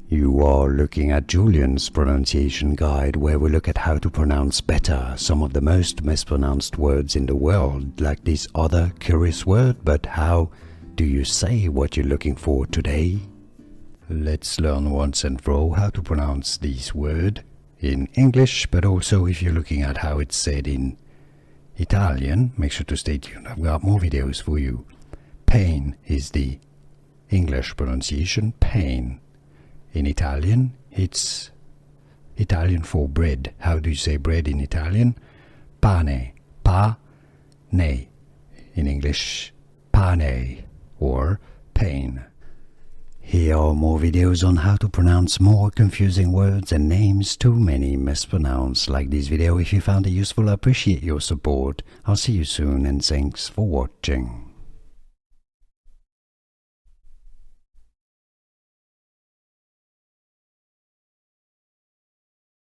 You are looking at Julian's pronunciation guide, where we look at how to pronounce better some of the most mispronounced words in the world, like this other curious word. But how do you say what you're looking for today? Let's learn once and for all how to pronounce this word in English, but also if you're looking at how it's said in Italian, make sure to stay tuned. I've got more videos for you. Pane is the English pronunciation, pane. In Italian, it's Italian for bread. How do you say bread in Italian? Pane, pa-ne. In English, pane or pane. Here are more videos on how to pronounce more confusing words and names too many mispronounced. Like this video if you found it useful. I appreciate your support. I'll see you soon and thanks for watching.